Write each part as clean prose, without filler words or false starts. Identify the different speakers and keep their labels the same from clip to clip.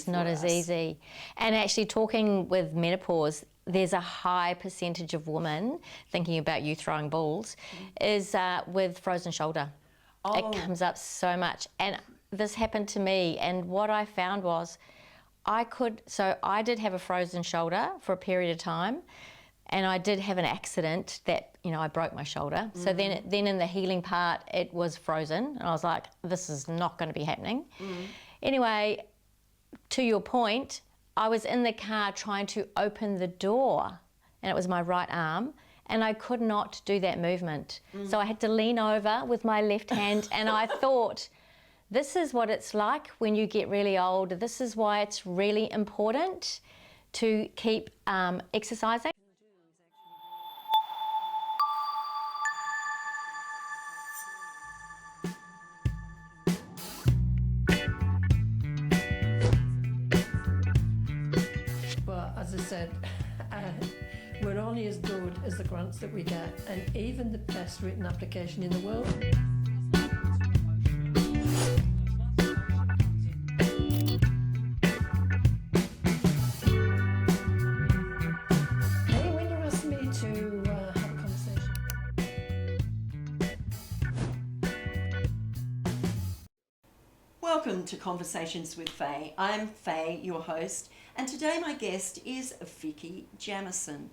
Speaker 1: It's not as easy. And actually talking with menopause, there's a high percentage of women, thinking about you throwing balls, is with frozen shoulder. It comes up so much. And this happened to me, and what I found was I did have a frozen shoulder for a period of time, and I did have an accident that, I broke my shoulder. So then in the healing part, it was frozen, and I was like, this is not going to be happening. Anyway, to your point, I was in the car trying to open the door, and it was my right arm, and I could not do that movement. So I had to lean over with my left hand, and I thought, this is what it's like when you get really old. This is why it's really important to keep exercising.
Speaker 2: But as I said, we're only as good as the grants that we get, and even the best written application in the world. Hey, when you asked me to have a conversation.
Speaker 3: Welcome to Conversations with Faye. I'm Faye, your host, and today my guest is Vicky Jamieson.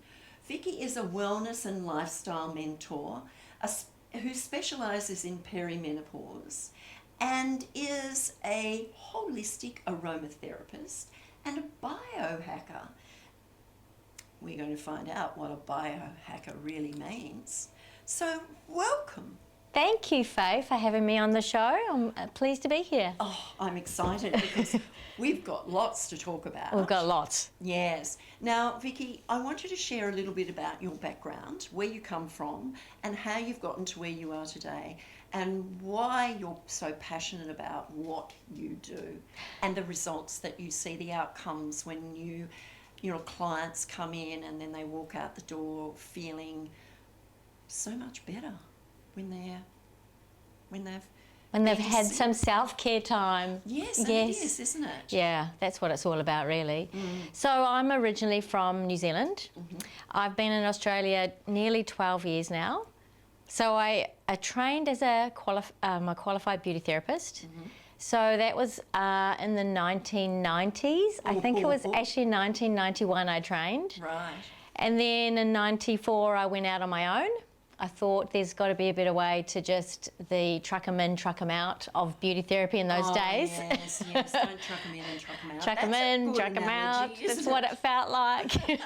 Speaker 3: Vicky is a wellness and lifestyle mentor who specialises in perimenopause and is a holistic aromatherapist and a biohacker. We're going to find out what a biohacker really means. So, welcome.
Speaker 1: Thank you, Faye, for having me on the show. I'm pleased to be here.
Speaker 3: Oh, I'm excited because we've got lots to talk about.
Speaker 1: We've got lots.
Speaker 3: Yes. Now, Vicky, I want you to share a little bit about your background, where you come from, and how you've gotten to where you are today, and why you're so passionate about what you do, and the results that you see, the outcomes when your clients come in and then they walk out the door feeling so much better when they've
Speaker 1: had some self-care time.
Speaker 3: Yes, it is, isn't it?
Speaker 1: Yeah, that's what it's all about, really. So I'm originally from New Zealand. I've been in Australia nearly 12 years now. So I trained as a qualified beauty therapist. So that was in the 1990s. I think it was actually 1991 I trained.
Speaker 3: Right.
Speaker 1: And then in 94 I went out on my own. I thought there's got to be a better way to just the truck 'em in, truck 'em out of beauty therapy in those days.
Speaker 3: Yes, don't truck 'em in and truck 'em out.
Speaker 1: Truck 'em in, truck 'em out. That's what it felt like.
Speaker 3: Okay.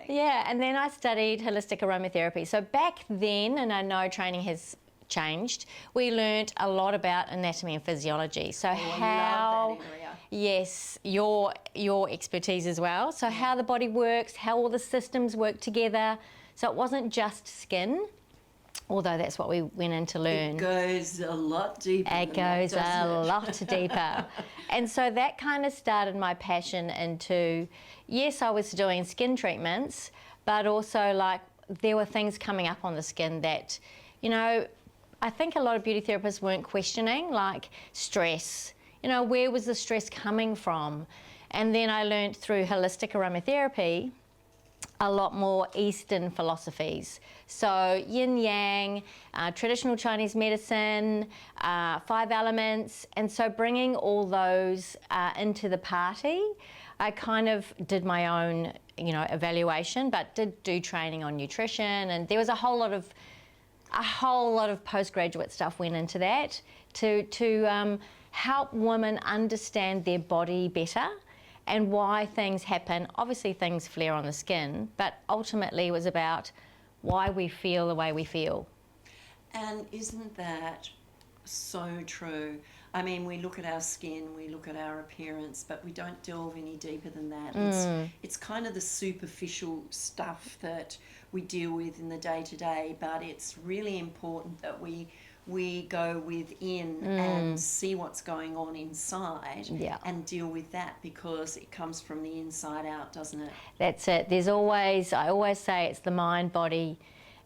Speaker 1: Yeah, and then I studied holistic aromatherapy. So back then, and I know training has changed, we learnt a lot about anatomy and physiology. So
Speaker 3: I love that area.
Speaker 1: Yes, your expertise as well. So how the body works, how all the systems work together. So it wasn't just skin, although that's what we went in to learn.
Speaker 3: It goes a lot deeper.
Speaker 1: It goes a lot deeper. And so that kind of started my passion into, yes, I was doing skin treatments, but also like there were things coming up on the skin that, I think a lot of beauty therapists weren't questioning, like stress. Where was the stress coming from? And then I learned through holistic aromatherapy a lot more Eastern philosophies. So yin yang, traditional Chinese medicine, 5 elements. And so bringing all those into the party, I kind of did my own, evaluation, but did do training on nutrition. And there was a whole lot of postgraduate stuff went into that to help women understand their body better and why things happen. Obviously things flare on the skin, but ultimately it was about why we feel the way we feel. And
Speaker 3: isn't that so true? I mean, we look at our skin, we look at our appearance, but we don't delve any deeper than that. It's kind of the superficial stuff that we deal with in the day-to-day, but it's really important that we go within and see what's going on inside and deal with that, because it comes from the inside out, doesn't it?
Speaker 1: That's it. I always say it's the mind, body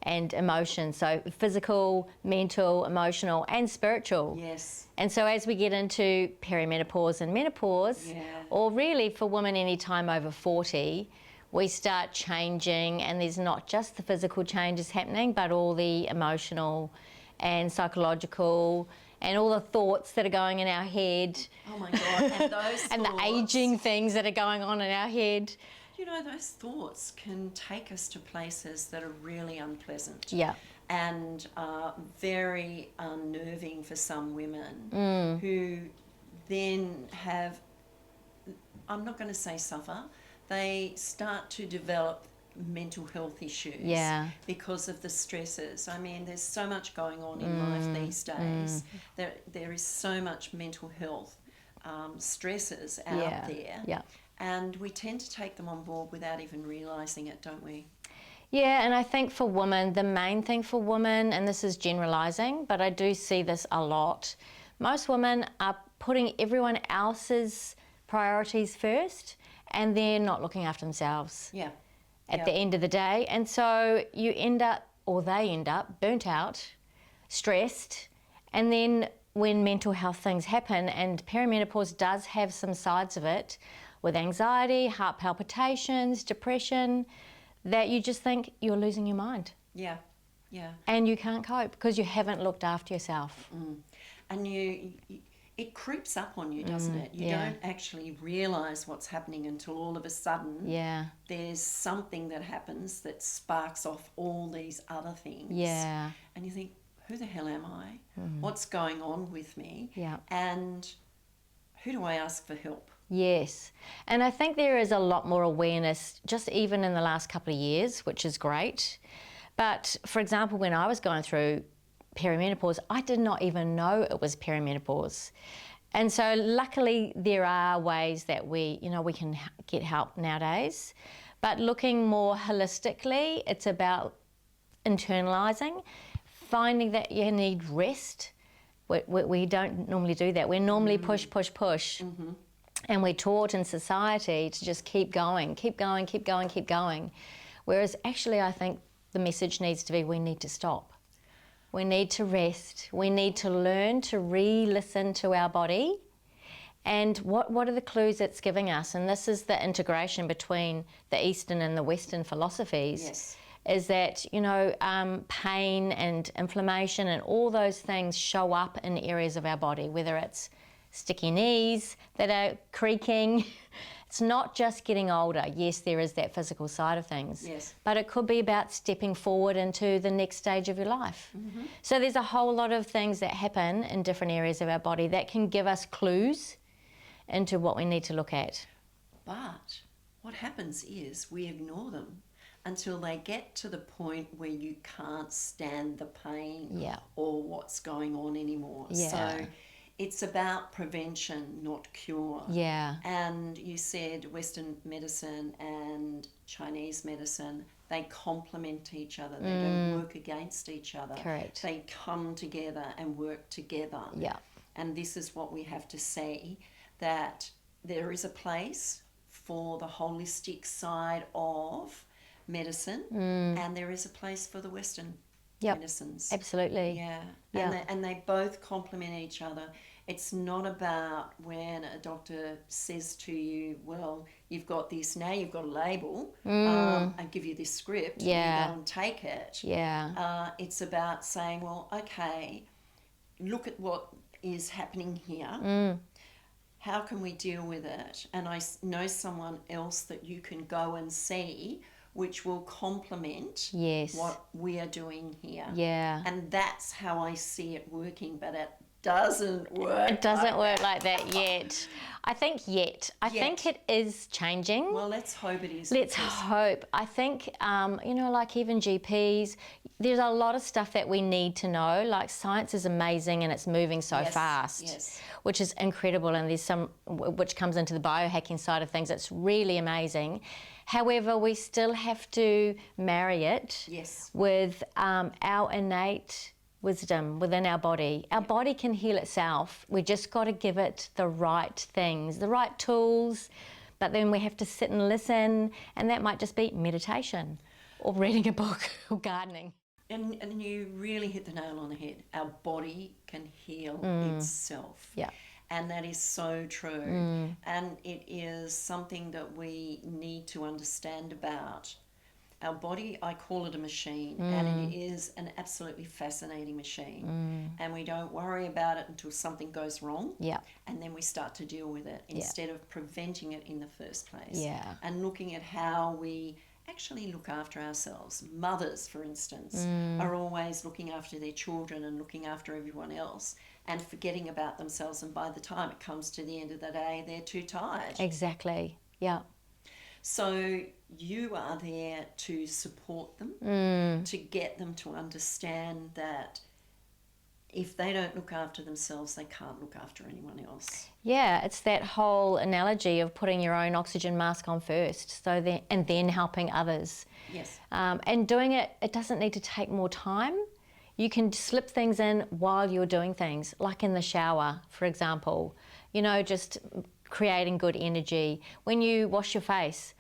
Speaker 1: and emotion. So physical, mental, emotional, and spiritual.
Speaker 3: Yes.
Speaker 1: And so as we get into perimenopause and menopause, or really for women any time over 40, we start changing, and there's not just the physical changes happening, but all the emotional and psychological and all the thoughts that are going in our head.
Speaker 3: Oh my God, and those
Speaker 1: and
Speaker 3: thoughts,
Speaker 1: the aging things that are going on in our head.
Speaker 3: You know, those thoughts can take us to places that are really unpleasant.
Speaker 1: Yeah.
Speaker 3: And are very unnerving for some women who then have, I'm not going to say suffer, they start to develop mental health issues because of the stresses. I mean, there's so much going on in life these days. There is so much mental health stresses out there.
Speaker 1: Yeah.
Speaker 3: And we tend to take them on board without even realising it, don't we?
Speaker 1: Yeah, and I think for women, the main thing for women, and this is generalising, but I do see this a lot, most women are putting everyone else's priorities first, and they're not looking after themselves at the end of the day. And so you end up, or they end up, burnt out, stressed, and then when mental health things happen, and perimenopause does have some sides of it, with anxiety, heart palpitations, depression, that you just think you're losing your mind.
Speaker 3: Yeah.
Speaker 1: And you can't cope because you haven't looked after yourself.
Speaker 3: And it creeps up on you, doesn't it? You don't actually realise what's happening until all of a sudden there's something that happens that sparks off all these other things.
Speaker 1: Yeah.
Speaker 3: And you think, who the hell am I? What's going on with me?
Speaker 1: Yeah.
Speaker 3: And who do I ask for help?
Speaker 1: Yes. And I think there is a lot more awareness, just even in the last couple of years, which is great. But for example, when I was going through perimenopause, I did not even know it was perimenopause. And so luckily there are ways that we can get help nowadays. But looking more holistically, it's about internalising, finding that you need rest. We don't normally do that. We're normally push. And we're taught in society to just keep going. Whereas actually I think the message needs to be we need to stop. We need to rest. We need to learn to re-listen to our body and what are the clues it's giving us. And this is the integration between the Eastern and the Western philosophies. Is that, pain and inflammation and all those things show up in areas of our body, whether it's sticky knees that are creaking. It's not just getting older. Yes, there is that physical side of things.
Speaker 3: Yes.
Speaker 1: But it could be about stepping forward into the next stage of your life. So there's a whole lot of things that happen in different areas of our body that can give us clues into what we need to look at.
Speaker 3: But what happens is we ignore them until they get to the point where you can't stand the pain or what's going on anymore. So it's about prevention, not cure. And you said Western medicine and Chinese medicine, they complement each other. They don't work against each other.
Speaker 1: Correct.
Speaker 3: They come together and work together. And this is what we have to say, that there is a place for the holistic side of medicine and there is a place for the Western medicines.
Speaker 1: Absolutely.
Speaker 3: And they both complement each other. It's not about when a doctor says to you, well, you've got this now, you've got a label, I give you this script, you go and take it. It's about saying, well, okay, look at what is happening here. How can we deal with it? And I know someone else that you can go and see which will complement what we are doing here. And that's how I see it working, but it doesn't work.
Speaker 1: It doesn't work like that yet. I think I think it is changing.
Speaker 3: Well, let's hope it is.
Speaker 1: Let's hope. I think, like even GPs, there's a lot of stuff that we need to know. Like science is amazing and it's moving so fast, which is incredible. And there's some, which comes into the biohacking side of things, it's really amazing. However, we still have to marry it with our innate wisdom within our body. Our body can heal itself. We just got to give it the right things, the right tools, but then we have to sit and listen, and that might just be meditation or reading a book or gardening.
Speaker 3: And you really hit the nail on the head. Our body can heal itself.
Speaker 1: Yeah.
Speaker 3: And that is so true. And it is something that we need to understand about. Our body, I call it a machine, and it is an absolutely fascinating machine. And we don't worry about it until something goes wrong.
Speaker 1: Yeah.
Speaker 3: And then we start to deal with it instead of preventing it in the first place.
Speaker 1: Yeah.
Speaker 3: And looking at how we actually look after ourselves. Mothers, for instance, are always looking after their children and looking after everyone else and forgetting about themselves. And by the time it comes to the end of the day, they're too tired.
Speaker 1: Exactly. Yeah.
Speaker 3: So you are there to support them, to get them to understand that if they don't look after themselves, they can't look after anyone else.
Speaker 1: Yeah, it's that whole analogy of putting your own oxygen mask on first, and then helping others.
Speaker 3: Yes.
Speaker 1: And doing it, it doesn't need to take more time. You can slip things in while you're doing things, like in the shower, for example. You know, just creating good energy. When you wash your face,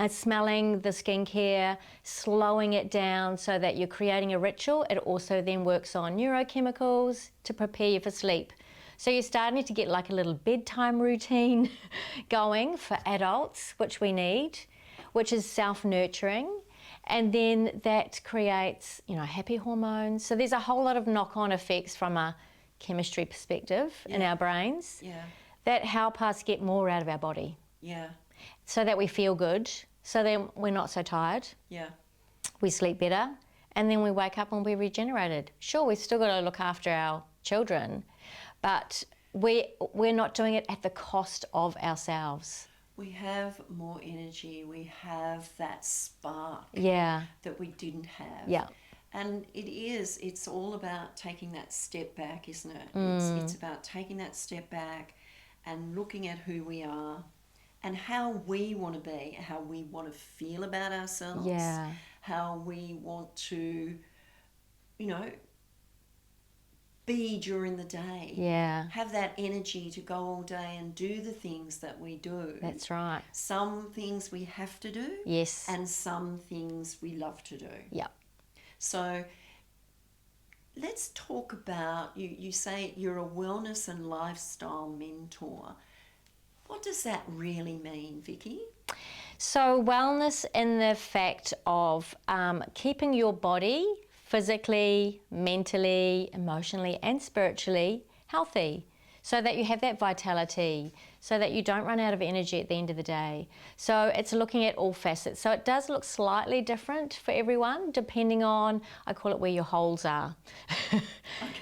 Speaker 1: smelling the skincare, slowing it down so that you're creating a ritual. It also then works on neurochemicals to prepare you for sleep. So you're starting to get like a little bedtime routine going for adults, which we need, which is self-nurturing. And then that creates, you know, happy hormones. So there's a whole lot of knock-on effects from a chemistry perspective in our brains that help us get more out of our body.
Speaker 3: Yeah.
Speaker 1: So that we feel good, so then we're not so tired.
Speaker 3: Yeah.
Speaker 1: We sleep better, and then we wake up and we're regenerated. Sure, we've still got to look after our children, but we're not doing it at the cost of ourselves.
Speaker 3: We have more energy. We have that spark that we didn't have.
Speaker 1: Yeah.
Speaker 3: And it's all about taking that step back, isn't it? It's about taking that step back and looking at who we are and how we want to be, how we want to feel about ourselves, how we want to, you know, be during the day.
Speaker 1: Yeah.
Speaker 3: Have that energy to go all day and do the things that we do.
Speaker 1: That's right.
Speaker 3: Some things we have to do.
Speaker 1: Yes.
Speaker 3: And some things we love to do.
Speaker 1: Yeah.
Speaker 3: So let's talk about, you say you're a wellness and lifestyle mentor. What does that really mean, Vicky?
Speaker 1: So wellness in the fact of keeping your body physically, mentally, emotionally and spiritually healthy so that you have that vitality, so that you don't run out of energy at the end of the day. So it's looking at all facets. So it does look slightly different for everyone depending on, I call it where your holes are.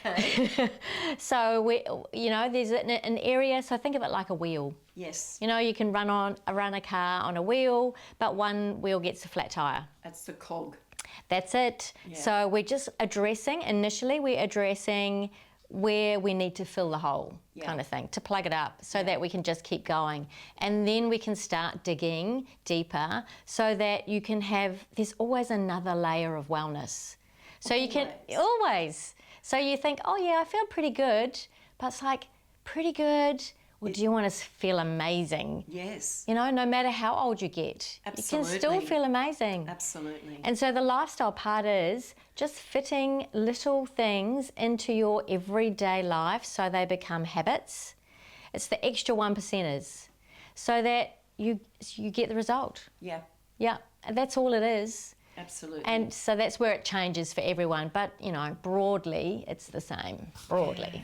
Speaker 3: Okay.
Speaker 1: So there's an area, so think of it like a wheel.
Speaker 3: Yes.
Speaker 1: You know, you can run a car on a wheel, but one wheel gets a flat tire.
Speaker 3: That's the cog.
Speaker 1: That's it.
Speaker 3: Yeah.
Speaker 1: So we're just addressing where we need to fill the hole, kind of thing, to plug it up so that we can just keep going. And then we can start digging deeper so that you can there's always another layer of wellness. So you can, always. So you think, oh yeah, I feel pretty good, but it's like, pretty good? Or do you want to feel amazing?
Speaker 3: Yes.
Speaker 1: You know, no matter how old you get,
Speaker 3: Absolutely.
Speaker 1: you can still feel amazing.
Speaker 3: Absolutely.
Speaker 1: And so the lifestyle part is just fitting little things into your everyday life so they become habits. It's the extra 1%ers so that you get the result.
Speaker 3: Yeah.
Speaker 1: Yeah, that's all it is.
Speaker 3: Absolutely.
Speaker 1: And so that's where it changes for everyone. But, you know, broadly, it's the same, broadly.
Speaker 3: Yeah.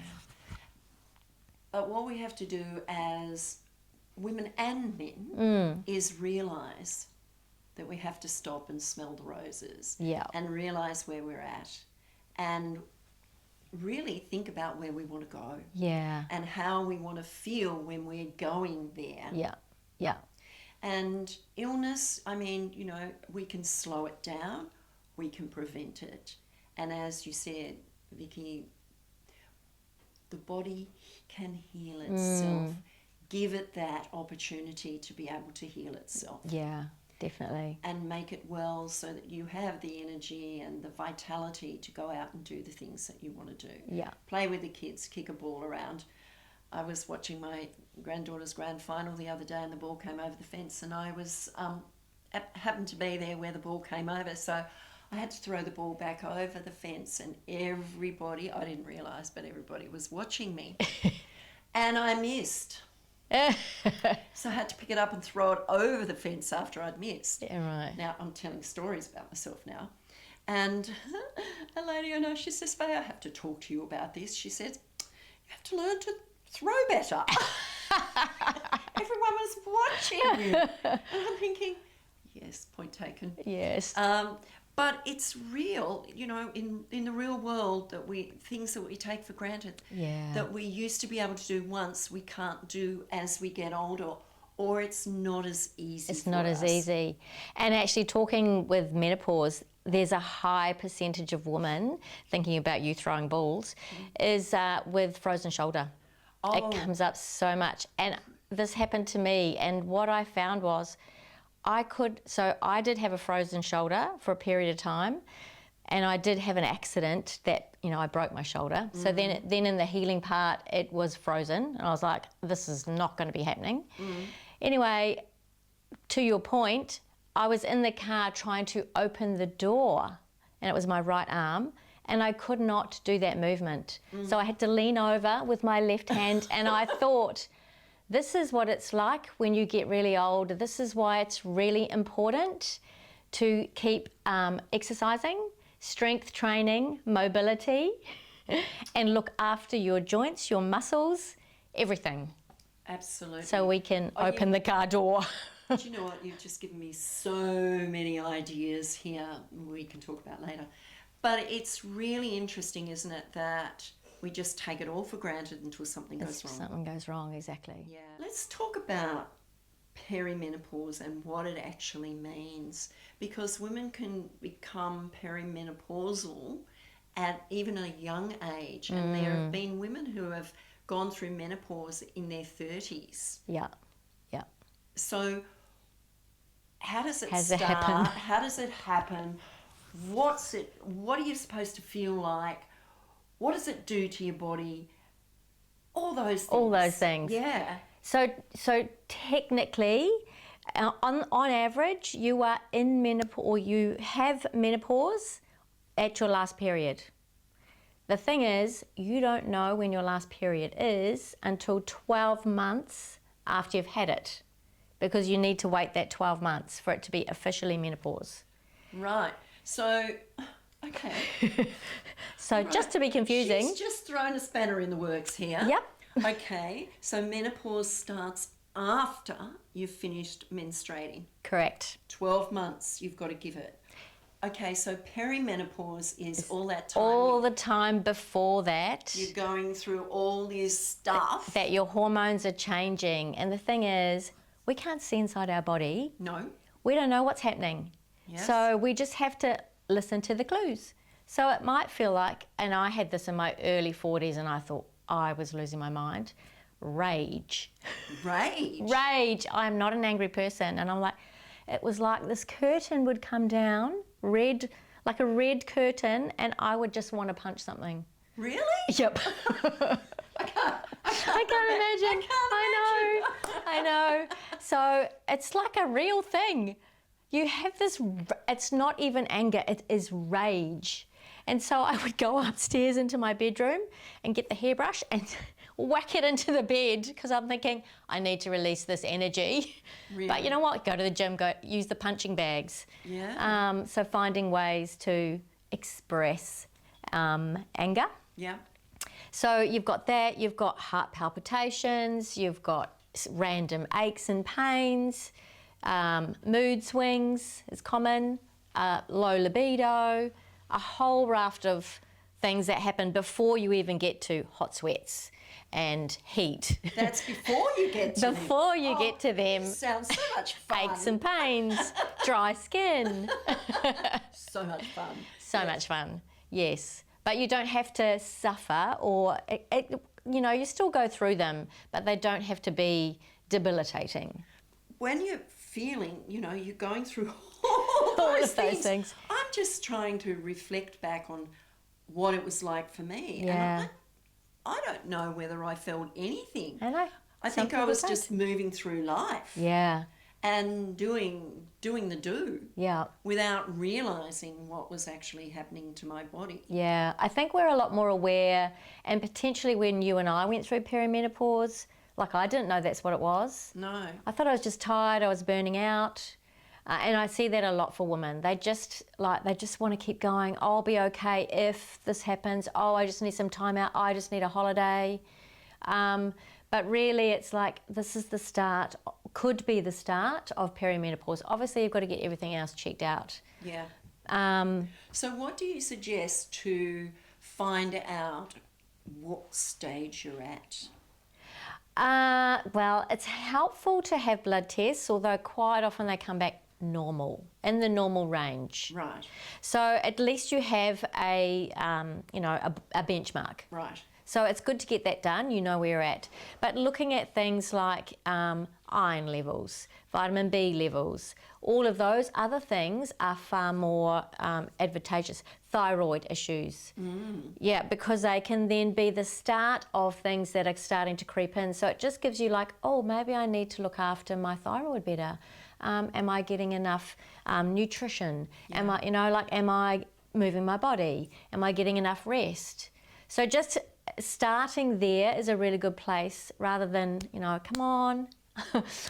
Speaker 3: But what we have to do as women and men is realise that we have to stop and smell the roses.
Speaker 1: Yeah.
Speaker 3: And realise where we're at. And really think about where we want to go.
Speaker 1: Yeah.
Speaker 3: And how we want to feel when we're going there.
Speaker 1: Yeah. Yeah.
Speaker 3: And illness, I mean, you know, we can slow it down, we can prevent it. And as you said, Vicky, the body can heal itself. Give it that opportunity to be able to heal itself.
Speaker 1: Yeah, definitely.
Speaker 3: And make it well so that you have the energy and the vitality to go out and do the things that you want to do.
Speaker 1: Yeah.
Speaker 3: Play with the kids, kick a ball around. I was watching my granddaughter's grand final the other day and the ball came over the fence and I was happened to be there where the ball came over, so I had to throw the ball back over the fence, and everybody, I didn't realise, but everybody was watching me. And I missed. So I had to pick it up and throw it over the fence after I'd missed.
Speaker 1: Yeah, right.
Speaker 3: Now I'm telling stories about myself now. And a lady I know, she says, Faye, I have to talk to you about this. She says, you have to learn to throw better. Everyone was watching you. And I'm thinking, yes, point taken.
Speaker 1: Yes.
Speaker 3: But it's real, you know, in the real world, that things that we take for granted,
Speaker 1: Yeah.
Speaker 3: that we used to be able to do once, we can't do as we get older, or it's not as easy.
Speaker 1: It's not as easy. And actually, talking with menopause, there's a high percentage of women, thinking about you throwing balls, is with frozen shoulder.
Speaker 3: Oh.
Speaker 1: It comes up so much. And this happened to me, and what I found was I did have a frozen shoulder for a period of time, and I did have an accident that, you know, I broke my shoulder. So then in the healing part, it was frozen, and I was like, this is not going to be happening. Anyway, to your point, I was in the car trying to open the door, and it was my right arm, and I could not do that movement. So I had to lean over with my left hand, and I thought, this is what it's like when you get really old. This is why it's really important to keep exercising, strength training, mobility, and look after your joints, your muscles, everything.
Speaker 3: Absolutely.
Speaker 1: So we can open the car door.
Speaker 3: Do you know what? You've just given me so many ideas here we can talk about later. But it's really interesting, isn't it, that we just take it all for granted until something goes wrong.
Speaker 1: Something goes wrong, exactly.
Speaker 3: Yeah. Let's talk about perimenopause and what it actually means, because women can become perimenopausal at even a young age, and there have been women who have gone through menopause in their 30s.
Speaker 1: Yeah, yeah.
Speaker 3: So how does it
Speaker 1: Has
Speaker 3: start?
Speaker 1: it happened?
Speaker 3: How does it happen? What are you supposed to feel like? What does it do to your body? All those things.
Speaker 1: All those things.
Speaker 3: Yeah.
Speaker 1: So technically, on average, you are in menopause, or you have menopause at your last period. The thing is, you don't know when your last period is until 12 months after you've had it, because you need to wait that 12 months for it to be officially menopause.
Speaker 3: Right. So, okay.
Speaker 1: So
Speaker 3: Right.
Speaker 1: just to be confusing.
Speaker 3: She's just thrown a spanner in the works here.
Speaker 1: Yep.
Speaker 3: Okay. So menopause starts after you've finished menstruating.
Speaker 1: Correct.
Speaker 3: 12 months you've got to give it. Okay, so perimenopause is all that time.
Speaker 1: All the time before that.
Speaker 3: You're going through all this stuff.
Speaker 1: That your hormones are changing. And the thing is, we can't see inside our body.
Speaker 3: No.
Speaker 1: We don't know what's happening.
Speaker 3: Yes.
Speaker 1: So we just have to listen to the clues. So it might feel like, and I had this in my early 40s and I thought I was losing my mind, rage.
Speaker 3: Rage.
Speaker 1: Rage. I'm not an angry person. And I'm like, it was like this curtain would come down, red, like a red curtain, and I would just want to punch something.
Speaker 3: Really?
Speaker 1: Yep.
Speaker 3: I can't
Speaker 1: imagine. I know. So it's like a real thing. You have this, it's not even anger, it is rage. And so I would go upstairs into my bedroom and get the hairbrush and whack it into the bed, because I'm thinking, I need to release this energy.
Speaker 3: Really?
Speaker 1: But you know what? Go to the gym, go use the punching bags.
Speaker 3: Yeah.
Speaker 1: So finding ways to express anger.
Speaker 3: Yeah.
Speaker 1: So you've got that, you've got heart palpitations, you've got random aches and pains, mood swings is common, low libido, a whole raft of things that happen before you even get to hot sweats and heat.
Speaker 3: That's before you get to them.
Speaker 1: Before you get to them.
Speaker 3: Sounds so much fun.
Speaker 1: Aches and pains, dry skin.
Speaker 3: So much fun.
Speaker 1: So much fun, yes. But you don't have to suffer, or, you know, you still go through them, but they don't have to be debilitating.
Speaker 3: When you're feeling, you know, you're going through all those things. I'm just trying to reflect back on what it was like for me.
Speaker 1: Yeah.
Speaker 3: And I don't know whether I felt anything.
Speaker 1: I know.
Speaker 3: I think I was just moving through life.
Speaker 1: Yeah.
Speaker 3: and doing the do
Speaker 1: Yeah.
Speaker 3: without realizing what was actually happening to my body.
Speaker 1: Yeah, I think we're a lot more aware, and potentially when you and I went through perimenopause, like I didn't know that's what it was.
Speaker 3: No.
Speaker 1: I thought I was just tired, I was burning out. And I see that a lot for women. They just want to keep going. Oh, I'll be okay if this happens. Oh, I just need some time out. I just need a holiday. But really it's like this is the start, could be the start of perimenopause. Obviously you've got to get everything else checked out.
Speaker 3: Yeah. So what do you suggest to find out what stage you're at?
Speaker 1: Well, it's helpful to have blood tests, although quite often they come back normal, in the normal range.
Speaker 3: Right.
Speaker 1: So at least you have a benchmark.
Speaker 3: Right.
Speaker 1: So it's good to get that done, you know where you're at. But looking at things like iron levels, vitamin B levels, all of those other things are far more advantageous. Thyroid issues. Yeah, because they can then be the start of things that are starting to creep in. So it just gives you like, oh, maybe I need to look after my thyroid better. Am I getting enough nutrition?
Speaker 3: Yeah.
Speaker 1: Am I moving my body? Am I getting enough rest? So just starting there is a really good place rather than, come on,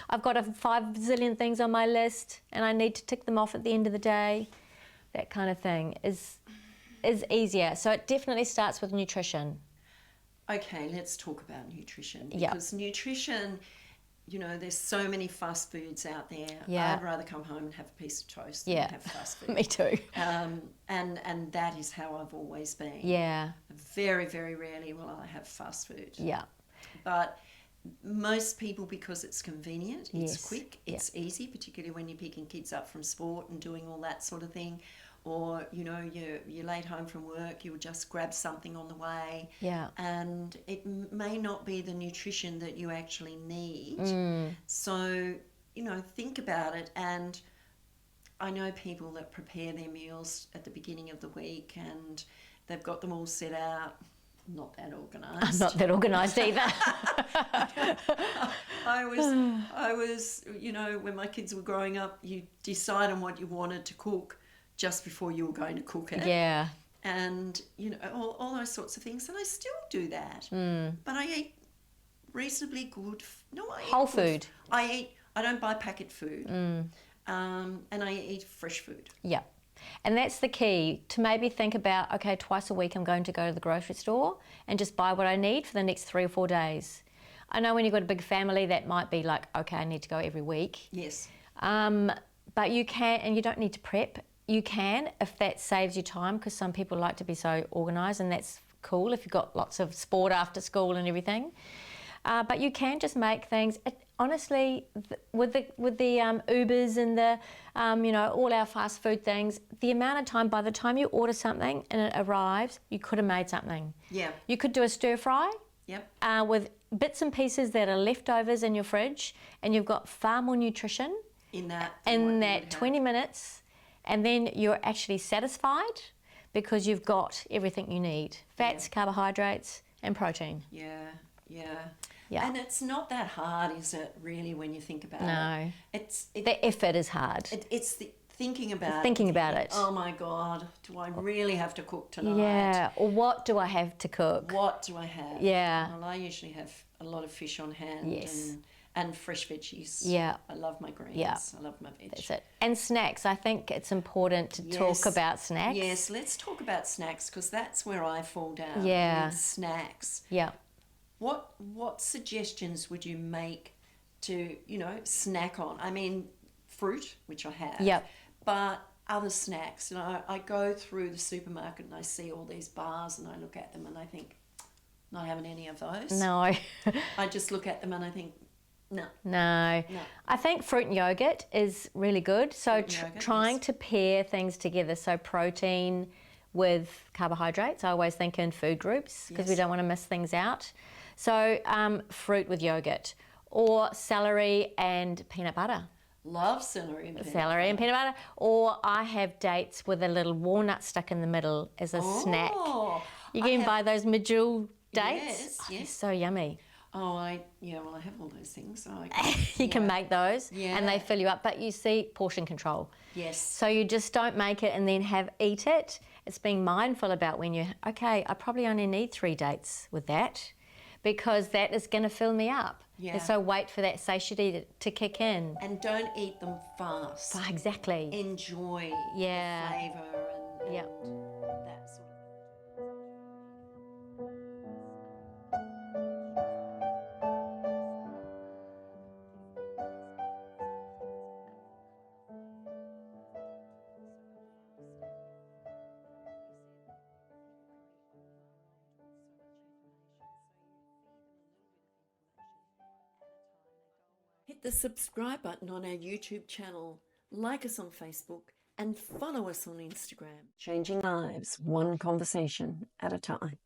Speaker 1: I've got 5 zillion things on my list and I need to tick them off at the end of the day. That kind of thing is easier. So it definitely starts with nutrition.
Speaker 3: Okay, let's talk about nutrition.
Speaker 1: Yeah.
Speaker 3: Because nutrition, there's so many fast foods out there.
Speaker 1: Yeah.
Speaker 3: I'd rather come home and have a piece of toast than
Speaker 1: Yeah.
Speaker 3: have fast food.
Speaker 1: Me too.
Speaker 3: And that is how I've always been.
Speaker 1: Yeah.
Speaker 3: Very, very rarely will I have fast food.
Speaker 1: Yeah.
Speaker 3: But most people, because it's convenient, it's
Speaker 1: Yes.
Speaker 3: quick,
Speaker 1: Yeah.
Speaker 3: it's easy, particularly when you're picking kids up from sport and doing all that sort of thing. Or, you're late home from work, you'll just grab something on the way.
Speaker 1: Yeah.
Speaker 3: And it may not be the nutrition that you actually need. So, think about it. And I know people that prepare their meals at the beginning of the week and they've got them all set out. Not that organised.
Speaker 1: I'm not that organised either.
Speaker 3: I was, when my kids were growing up, you decide on what you wanted to cook just before you were going to cook it.
Speaker 1: Yeah.
Speaker 3: And, all those sorts of things. And I still do that. But I eat reasonably good.
Speaker 1: Whole food.
Speaker 3: I don't buy packet food. And I eat fresh food.
Speaker 1: Yeah. And that's the key, to maybe think about, okay, twice a week I'm going to go to the grocery store and just buy what I need for the next 3 or 4 days. I know when you've got a big family that might be like, okay, I need to go every week.
Speaker 3: Yes.
Speaker 1: But you can, and you don't need to prep. You can, if that saves you time, because some people like to be so organised, and that's cool if you've got lots of sport after school and everything. But you can just make things. Honestly, with the Ubers and the all our fast food things, the amount of time by the time you order something and it arrives, you could have made something.
Speaker 3: Yeah.
Speaker 1: You could do a stir fry.
Speaker 3: Yep.
Speaker 1: With bits and pieces that are leftovers in your fridge, and you've got far more nutrition
Speaker 3: In that
Speaker 1: 20 minutes, and then you're actually satisfied because you've got everything you need: fats, carbohydrates, and protein.
Speaker 3: Yeah.
Speaker 1: Yeah.
Speaker 3: And it's not that hard, is it, really, when you think about it?
Speaker 1: No.
Speaker 3: It's
Speaker 1: The effort is hard.
Speaker 3: it's the thinking about
Speaker 1: Thinking about it.
Speaker 3: Oh my God, do I really have to cook tonight?
Speaker 1: Yeah. Or what do I have to cook?
Speaker 3: What do I have?
Speaker 1: Yeah.
Speaker 3: Well, I usually have a lot of fish on hand.
Speaker 1: Yes.
Speaker 3: And fresh veggies.
Speaker 1: Yeah.
Speaker 3: I love my greens.
Speaker 1: Yeah.
Speaker 3: I love my veg.
Speaker 1: That's it. And snacks. I think it's important to talk about snacks.
Speaker 3: Yes, let's talk about snacks, because that's where I fall down.
Speaker 1: Yeah.
Speaker 3: With snacks.
Speaker 1: Yeah.
Speaker 3: What suggestions would you make to, snack on? I mean, fruit, which I have.
Speaker 1: Yep.
Speaker 3: But other snacks. I go through the supermarket and I see all these bars and I look at them and I think, not having any of those.
Speaker 1: No.
Speaker 3: I just look at them and I think, no.
Speaker 1: No. I think fruit and yogurt is really good. So trying
Speaker 3: yes.
Speaker 1: to pair things together. So protein with carbohydrates. I always think in food groups because we
Speaker 3: Yes.
Speaker 1: don't want to miss things out. So fruit with yogurt, or celery and peanut butter.
Speaker 3: Love celery and peanut
Speaker 1: Celery and peanut butter. Or I have dates with a little walnut stuck in the middle as a snack. You
Speaker 3: I
Speaker 1: can
Speaker 3: have-
Speaker 1: buy those medjool dates.
Speaker 3: Yes,
Speaker 1: Oh, they're
Speaker 3: yes.
Speaker 1: so yummy.
Speaker 3: Oh, I have all those things. So
Speaker 1: You can make those
Speaker 3: Yeah.
Speaker 1: and they fill you up, but you see portion control.
Speaker 3: Yes.
Speaker 1: So you just don't make it and then eat it. It's being mindful about when okay, I probably only need 3 dates with that because that is going to fill me up.
Speaker 3: Yeah.
Speaker 1: And so wait for that satiety to kick in.
Speaker 3: And don't eat them fast.
Speaker 1: Exactly.
Speaker 3: Enjoy
Speaker 1: Yeah.
Speaker 3: the flavour and
Speaker 1: Yeah.
Speaker 3: that sort of Hit the subscribe button on our YouTube channel, like us on Facebook, and follow us on Instagram. Changing lives, one conversation at a time.